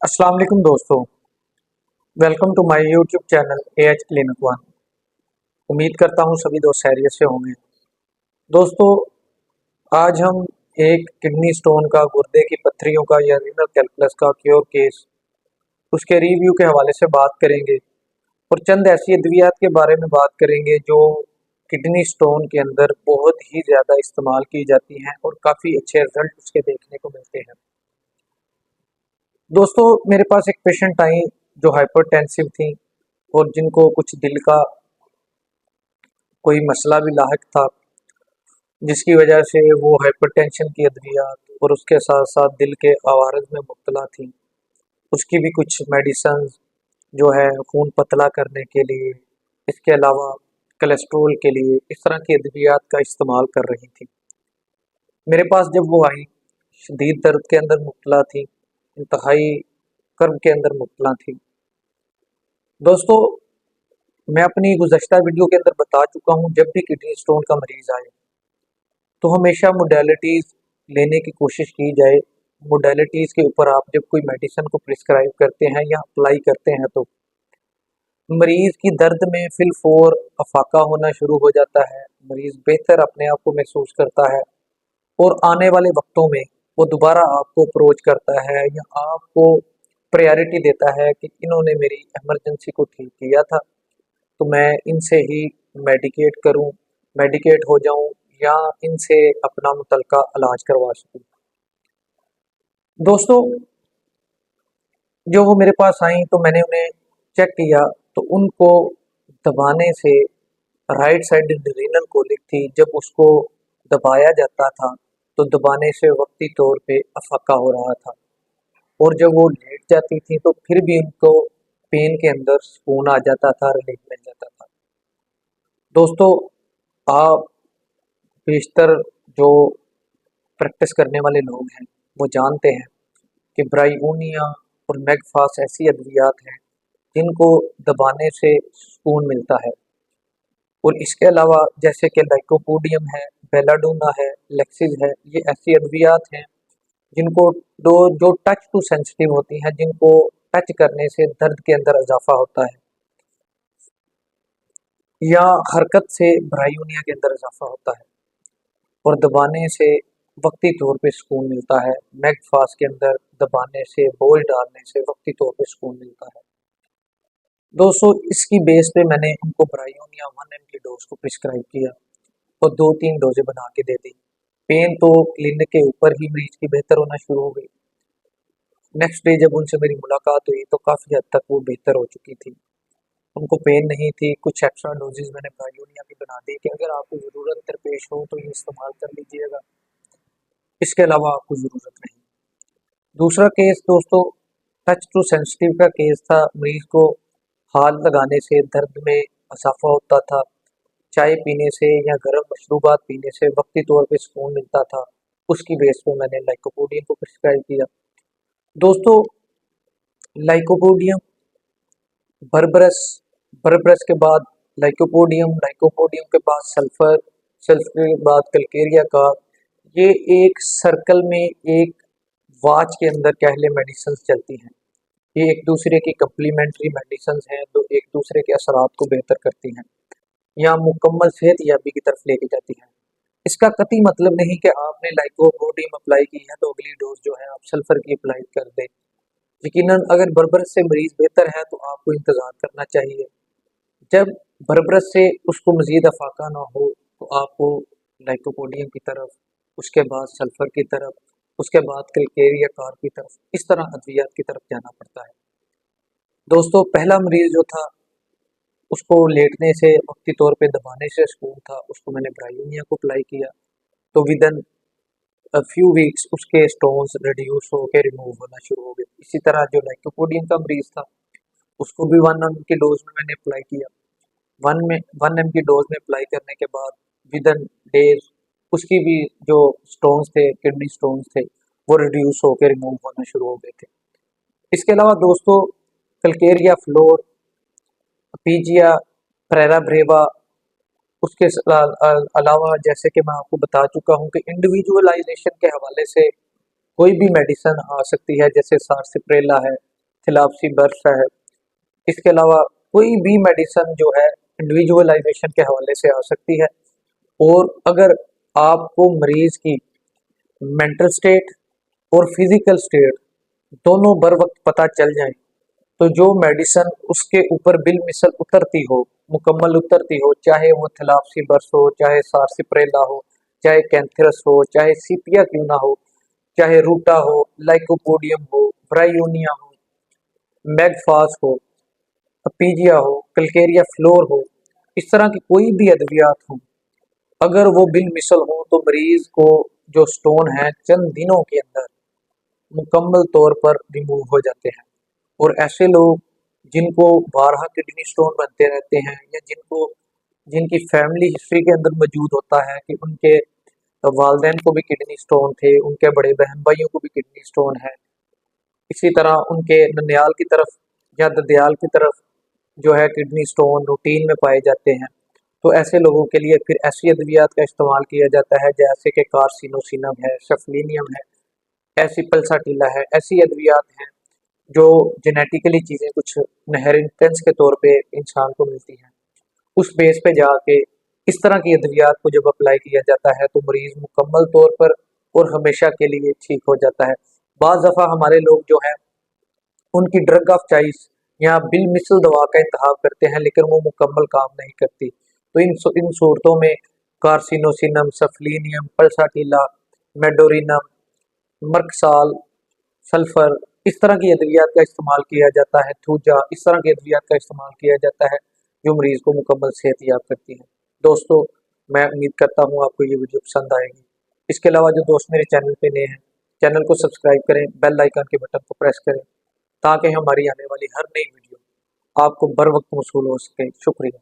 अस्सलाम वालेकुम दोस्तों। Welcome to my YouTube channel AH clinic one. उम्मीद करता हूँ सभी दोस्त खैरियत से होंगे। दोस्तों, आज हम एक किडनी स्टोन का, गुर्दे की पत्थरियों का या रीनल कैल्कुलस का क्योर केस, उसके रिव्यू के हवाले से बात करेंगे और चंद ऐसी अद्वियात के बारे में बात करेंगे जो किडनी स्टोन के अंदर बहुत ही ज़्यादा इस्तेमाल की जाती हैं और काफ़ी अच्छे रिजल्ट उसके देखने को मिलते हैं। दोस्तों, मेरे पास एक पेशेंट आई जो हाइपरटेंसिव थी और जिनको कुछ दिल का कोई मसला भी लाहक था, जिसकी वजह से वो हाइपरटेंशन की अद्वियात और उसके साथ साथ दिल के अवारज में मुब्तला थी। उसकी भी कुछ मेडिसन जो है खून पतला करने के लिए, इसके अलावा कोलेस्ट्रोल के लिए, इस तरह की अद्वियात का इस्तेमाल कर रही थी। मेरे पास जब वो आई, शदीद दर्द के अंदर मुब्तला थी, इंतहाई कर्ब के अंदर मुब्तला थी। दोस्तों, मैं अपनी गुज़श्ता वीडियो के अंदर बता चुका हूँ, जब भी किडनी स्टोन का मरीज़ आए तो हमेशा मोडेलिटीज़ लेने की कोशिश की जाए। मोडेलिटीज़ के ऊपर आप जब कोई मेडिसिन को प्रिस्क्राइब करते हैं या अप्लाई करते हैं तो मरीज़ की दर्द में फिलफोर अफाका होना शुरू हो जाता है, मरीज़ बेहतर अपने आप को महसूस करता है और आने वाले वक्तों में वो दोबारा आपको अप्रोच करता है या आपको प्रायोरिटी देता है कि इन्होंने मेरी इमरजेंसी को ठीक किया था, तो मैं इनसे ही मेडिकेट करूं, मेडिकेट हो जाऊं या इनसे अपना मुतलका इलाज करवा सकूं। दोस्तों, जो वो मेरे पास आई तो मैंने उन्हें चेक किया तो उनको दबाने से राइट साइड रीनल कोलिक थी। जब उसको दबाया जाता था तो दबाने से वक्ती तौर पे अफाका हो रहा था और जब वो लेट जाती थी तो फिर भी उनको पेन के अंदर सुकून आ जाता था, रिलीफ मिल जाता था। दोस्तों, आप बेशतर जो प्रैक्टिस करने वाले लोग हैं वो जानते हैं कि ब्रायोनिया और मैगफास ऐसी अद्वियात हैं जिनको दबाने से सुकून मिलता है और इसके अलावा जैसे कि लाइकोपोडियम है, बेलाडोना है, लेक्सिस है, ये ऐसी अद्वियात हैं जिनको दो जो टच टू सेंसिटिव होती हैं, जिनको टच करने से दर्द के अंदर इजाफा होता है या हरकत से ब्रायोनिया के अंदर इजाफा होता है और दबाने से वक्ती तौर पे सुकून मिलता है। मैगफास के अंदर दबाने से, बोल डालने से वक्ती तौर पे सुकून मिलता है। दोस्तों, इसकी बेस पे मैंने उनको ब्रायोनिया 1 mg डोज को प्रिस्क्राइब किया और 2-3 डोजें बना के दे दी। पेन तो क्लिनिक के ऊपर ही मरीज की बेहतर होना शुरू हो गई। नेक्स्ट डे जब उनसे मेरी मुलाकात हुई तो काफ़ी हद तक वो बेहतर हो चुकी थी, उनको पेन नहीं थी। कुछ एक्स्ट्रा डोजेज मैंने ब्रायोनिया की बना दी कि अगर आपको ज़रूरत दरपेश हो तो ये इस्तेमाल कर लीजिएगा, इसके अलावा आपको ज़रूरत नहीं। दूसरा केस दोस्तों, टच टू सेंसिटिव का केस था। मरीज को हाथ लगाने से दर्द में इजाफा होता था, चाय पीने से या गर्म मशरूबात पीने से वक्ती तौर पे सुकून मिलता था। उसकी बेस पे मैंने लाइकोपोडियम को प्रिस्क्राइब किया। दोस्तों, लाइकोपोडियम, बरबरस, बरबरस के बाद लाइकोपोडियम, लाइकोपोडियम के बाद सल्फर, सल्फर के बाद कलकेरिया का, ये एक सर्कल में एक वाच के अंदर कहले मेडिसिन चलती हैं। ये एक दूसरे की कम्प्लीमेंट्री मेडिसिन हैं जो एक दूसरे के असरात को बेहतर करती हैं या मुकम्मल सेहत याबी की तरफ लेके जाती हैं। इसका कतई मतलब नहीं कि आपने लाइकोपोडियम अप्लाई की है तो अगली डोज जो है आप सल्फर की अप्लाई कर दें। यकीनन अगर बरबरस से मरीज बेहतर है तो आपको इंतज़ार करना चाहिए। जब बरबरस से उसको मज़ीद अफाका ना हो तो आपको लाइकोपोडियम की तरफ, उसके बाद सल्फर की तरफ, उसके बाद कलकेरिया कार की तरफ, इस तरह अद्वियात की तरफ जाना पड़ता है। दोस्तों, पहला मरीज जो था उसको लेटने से, वक्ती तौर पे दबाने से सुकून था, उसको मैंने ब्रायोनिया को अप्लाई किया तो विदिन फ्यू वीक्स उसके स्टोन्स रिड्यूस होकर रिमूव होना शुरू हो गए। इसी तरह जो लाइकोपोडियम का मरीज था उसको भी 1 mg की डोज में मैंने अप्लाई किया। 1 mg डोज में अप्लाई करने के बाद विदिन डेज उसकी भी जो स्टोन्स थे, किडनी स्टोन्स थे, वो रिड्यूस होकर रिमूव होना शुरू हो गए थे। इसके अलावा दोस्तों, कलकेरिया फ्लोर, पीजिया, प्रेरा ब्रेवा, उसके अलावा जैसे कि मैं आपको बता चुका हूँ कि इंडिविजुअलाइजेशन के हवाले से कोई भी मेडिसिन आ सकती है, जैसे सार्सिप्रेला है, थिलाप्सी बर्फ है। इसके अलावा कोई भी मेडिसिन जो है इंडिविजुअलाइजेशन के हवाले से आ सकती है। और अगर आपको मरीज की मेंटल स्टेट और फिजिकल स्टेट दोनों बर वक्त पता चल जाए, तो जो मेडिसिन उसके ऊपर बिल मिसल उतरती हो, मुकम्मल उतरती हो, चाहे वो थैलाप्सी बर्स हो, चाहे सार्सिप्रेला हो, चाहे कैंथरस हो, चाहे सीपिया क्यों ना हो, चाहे रूटा हो, लाइकोपोडियम हो, ब्रायोनिया हो, मैगफास हो, अपीजिया हो, कल्केरिया फ्लोर हो, इस तरह की कोई भी अद्वियात हो, अगर वो बिल मिसल हो तो मरीज को जो स्टोन है चंद दिनों के अंदर मुकम्मल तौर पर रिमूव हो जाते हैं। और ऐसे लोग जिनको बारहा किडनी स्टोन बनते रहते हैं, या जिनकी फैमिली हिस्ट्री के अंदर मौजूद होता है कि उनके वालदेन को भी किडनी स्टोन थे, उनके बड़े बहन भाइयों को भी किडनी स्टोन है, इसी तरह उनके ननियाल की तरफ या ददियाल की तरफ जो है किडनी स्टोन रूटीन में पाए जाते हैं, तो ऐसे लोगों के लिए फिर ऐसी अद्वियात का इस्तेमाल किया जाता है जैसे कि कार्सिनोसिनम है, सफलीनियम है, ऐसी पल्साटिला है। ऐसी अद्वियात हैं जो जेनेटिकली चीज़ें कुछ इनहेरिटेंस के तौर पे इंसान को मिलती हैं, उस बेस पे जाके इस तरह की अद्वियात को जब अप्लाई किया जाता है तो मरीज मुकम्मल तौर पर और हमेशा के लिए ठीक हो जाता है। बाज़ दफ़ा हमारे लोग जो है उनकी ड्रग ऑफ चॉइस या बिल मिसल दवा का इंतखाब करते हैं, लेकिन वो मुकम्मल काम नहीं करती। तो इन सूरतों में कार्सिनोसिनम, सफलीनियम, पल्साटिला, मेडोरिनम, मर्कसाल, सल्फर, इस तरह की अद्वियात का इस्तेमाल किया जाता है, थूजा, इस तरह की अद्वियात का इस्तेमाल किया जाता है जो मरीज को मुकम्मल सेहत याब करती है। दोस्तों, मैं उम्मीद करता हूँ आपको ये वीडियो पसंद आएगी। इसके अलावा जो दोस्त मेरे चैनल पे नए हैं, चैनल को सब्सक्राइब करें, बेल आइकन के बटन को प्रेस करें ताकि हमारी आने वाली हर नई वीडियो आपको बर वक्त मौसूल हो सके। शुक्रिया।